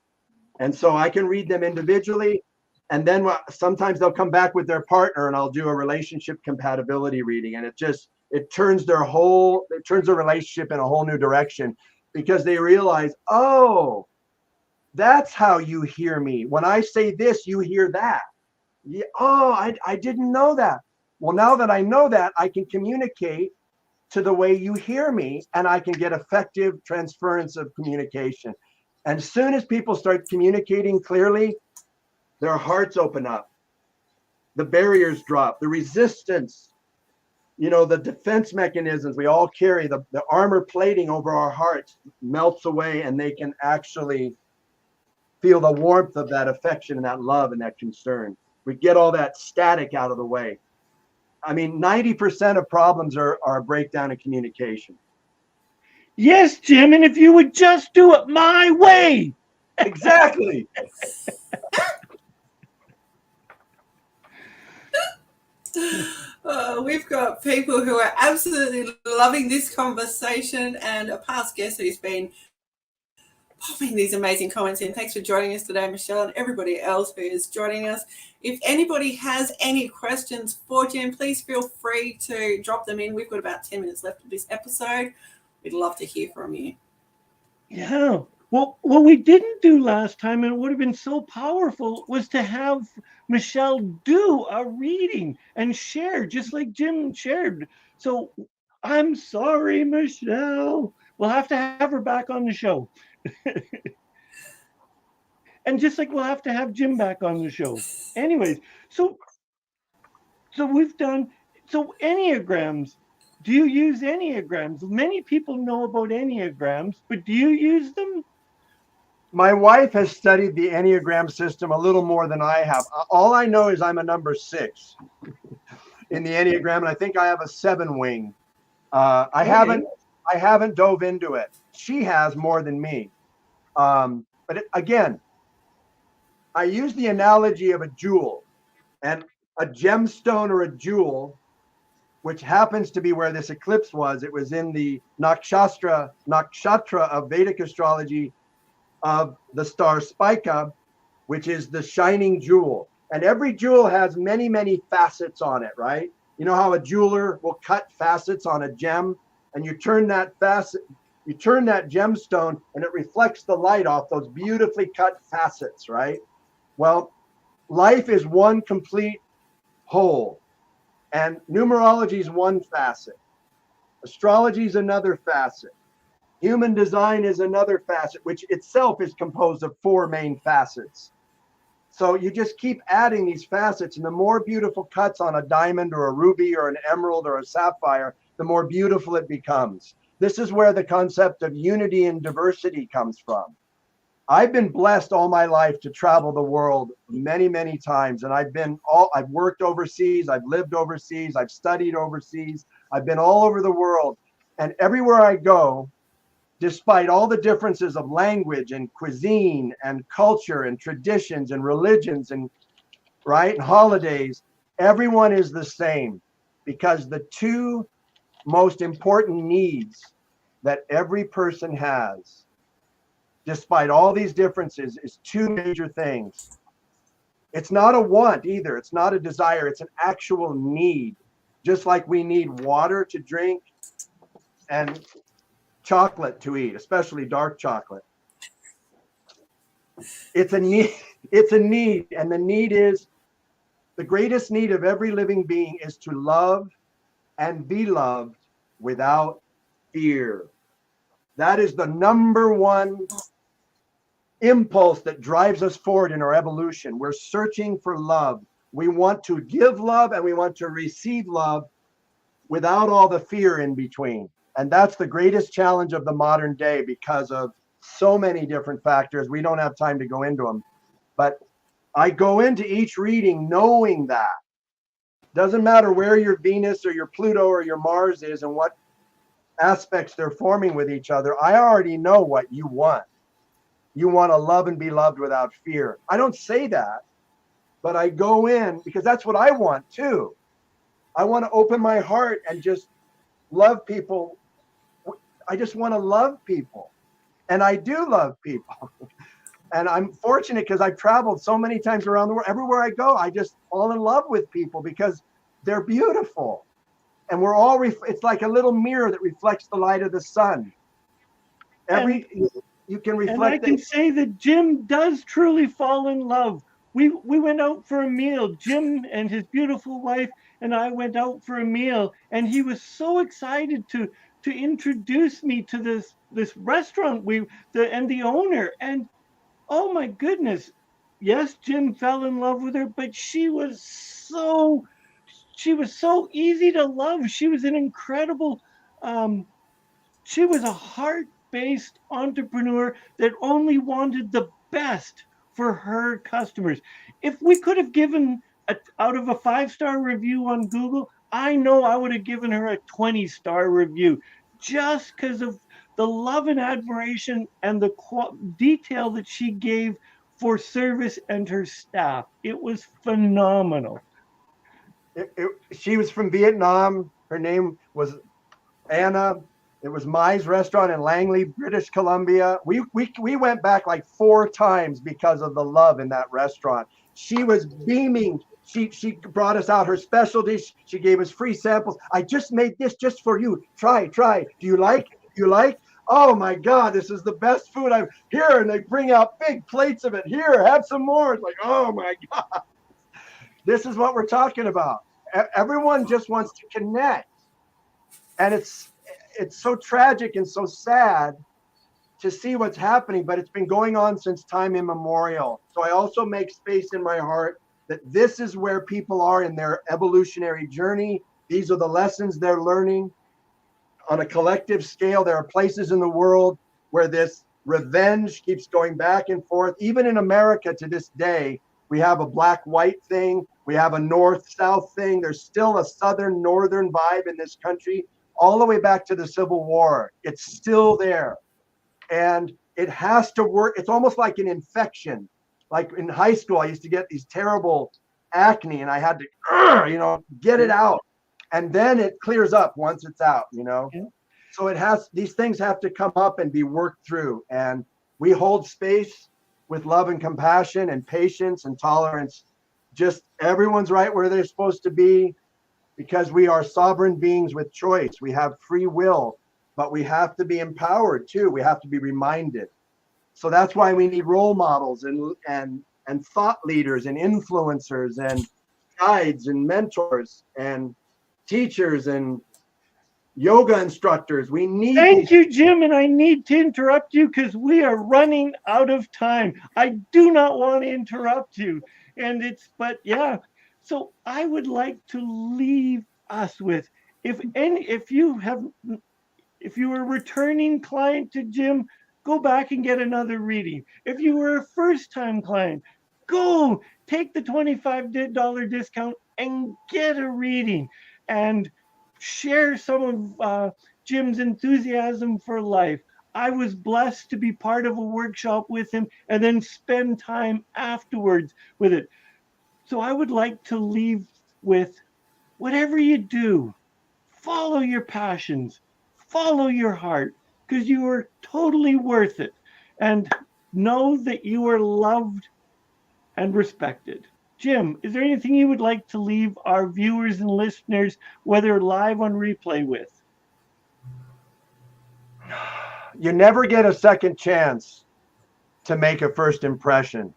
And so I can read them individually, and then sometimes they'll come back with their partner and I'll do a relationship compatibility reading. And it turns their relationship in a whole new direction, because they realize, oh, that's how you hear me. When I say this, you hear that. Yeah, oh, I didn't know that. Well, now that I know that, I can communicate to the way you hear me, and I can get effective transference of communication. And as soon as people start communicating clearly, their hearts open up, the barriers drop, the resistance, the defense mechanisms we all carry, the armor plating over our hearts melts away, and they can actually feel the warmth of that affection and that love and that concern. We get all that static out of the way. I mean, 90% of problems are a breakdown in communication. Yes, Jim, and if you would just do it my way. Exactly. We've got people who are absolutely loving this conversation, and a past guest who's been popping these amazing comments in. Thanks for joining us today, Michelle, and everybody else who is joining us. If anybody has any questions for Jim, please feel free to drop them in. We've got about 10 minutes left of this episode. We'd love to hear from you. Yeah. Well, what we didn't do last time, and it would have been so powerful, was to have Michelle do a reading and share, just like Jim shared. So I'm sorry, Michelle. We'll have to have her back on the show. And just like we'll have to have Jim back on the show. Anyways, so we've done, so Enneagrams. Do you use Enneagrams? Many people know about Enneagrams, but do you use them? My wife has studied the Enneagram system a little more than I have. All I know is I'm a number 6 in the Enneagram, and I think I have a 7 wing. I haven't dove into it. She has more than me. But again, I use the analogy of a jewel, and a gemstone or a jewel, which happens to be where this eclipse was. It was in the nakshatra of Vedic astrology of the star Spica, which is the shining jewel. And every jewel has many, many facets on it, right? You know how a jeweler will cut facets on a gem, and you turn that gemstone and it reflects the light off those beautifully cut facets, right? Well, life is one complete whole, and numerology is one facet. Astrology is another facet. Human design is another facet, which itself is composed of 4 main facets. So you just keep adding these facets, and the more beautiful cuts on a diamond or a ruby or an emerald or a sapphire, the more beautiful it becomes. This is where the concept of unity and diversity comes from. I've been blessed all my life to travel the world many, many times. And I've worked overseas, I've lived overseas, I've studied overseas, I've been all over the world. And everywhere I go, despite all the differences of language and cuisine and culture and traditions and religions and holidays, everyone is the same, because the 2 most important needs that every person has, despite all these differences, is 2 major things. It's not a want either. It's not a desire. It's an actual need. Just like we need water to drink and chocolate to eat, especially dark chocolate. It's a need. It's a need. And the need is, the greatest need of every living being is to love and be loved without fear. That is the number 1 impulse that drives us forward in our evolution. We're searching for love. We want to give love and we want to receive love without all the fear in between. And that's the greatest challenge of the modern day, because of so many different factors. We don't have time to go into them. But I go into each reading knowing that. Doesn't matter where your Venus or your Pluto or your Mars is and what aspects they're forming with each other. I already know what you want. You want to love and be loved without fear. I don't say that, but I go in because that's what I want too. I want to open my heart and just love people. I just want to love people. And I do love people. And I'm fortunate because I've traveled so many times around the world. Everywhere I go, I just fall in love with people because they're beautiful. And we're all, it's like a little mirror that reflects the light of the sun. You can And I reflect can it. say that Jim does truly fall in love. We went out for a meal. Jim and his beautiful wife and I went out for a meal, and he was so excited to introduce me to this restaurant and the owner. And oh my goodness, yes, Jim fell in love with her, but she was so easy to love. She was an incredible um, she was a heart-based entrepreneur that only wanted the best for her customers. If we could have given out of a 5-star review on Google, I know I would have given her a 20-star review just because of the love and admiration and the detail that she gave for service and her staff. It was phenomenal. She was from Vietnam. Her name was Anna. It was Mai's restaurant in Langley, British Columbia. We went back like 4 times because of the love in that restaurant. She was beaming. She brought us out her specialties. She gave us free samples. I just made this just for you. Try. Do you like? Do you like? Oh my God, this is the best food I've here. And they bring out big plates of it. Here, have some more. It's like, oh my God. This is what we're talking about. Everyone just wants to connect. And it's so tragic and so sad to see what's happening, but it's been going on since time immemorial. So I also make space in my heart that this is where people are in their evolutionary journey. These are the lessons they're learning. On a collective scale, there are places in the world where this revenge keeps going back and forth. Even in America to this day, we have a black-white thing. We have a north-south thing. There's still a southern-northern vibe in this country, all the way back to the Civil War. It's still there. And it has to work. It's almost like an infection. Like in high school, I used to get these terrible acne and I had to, get it out. And then it clears up once it's out, Yeah. So these things have to come up and be worked through. And we hold space with love and compassion and patience and tolerance. Just everyone's right where they're supposed to be, because we are sovereign beings with choice. We have free will, but we have to be empowered too. We have to be reminded. So that's why we need role models and thought leaders and influencers and guides and mentors and teachers and yoga instructors. We need. Thank you, Jim, and I need to interrupt you because we are running out of time. I do not want to interrupt you, but yeah. So I would like to leave us with if you were a returning client to Jim, go back and get another reading. If you were a first-time client, go take the $25 discount and get a reading and share some of Jim's enthusiasm for life. I was blessed to be part of a workshop with him and then spend time afterwards with it. So I would like to leave with whatever you do, follow your passions, follow your heart, because you are totally worth it. And know that you are loved and respected. Jim, is there anything you would like to leave our viewers and listeners, whether live on replay, with? You never get a second chance to make a first impression.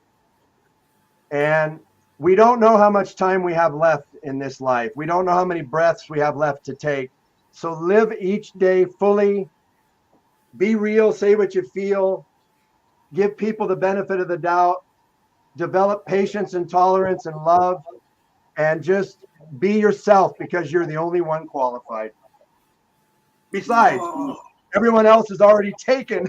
And we don't know how much time we have left in this life. We don't know how many breaths we have left to take. So live each day fully. Be real, say what you feel. Give people the benefit of the doubt. Develop patience and tolerance and love. And just be yourself, because you're the only one qualified. Besides, everyone else is already taken.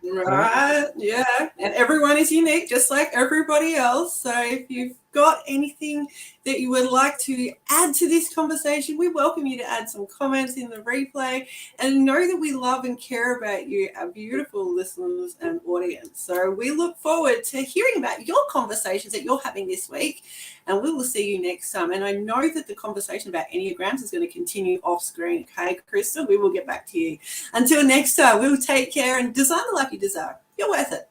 Right, yeah. And everyone is unique, just like everybody else. So if you've got anything that you would like to add to this conversation, we welcome you to add some comments in the replay, and know that we love and care about you, our beautiful listeners and audience. So we look forward to hearing about your conversations that you're having this week, and we will see you next time. And I know that the conversation about Enneagrams is going to continue off screen. Okay, Krista, we will get back to you. Until next time, we'll take care and design the life you deserve. You're worth it.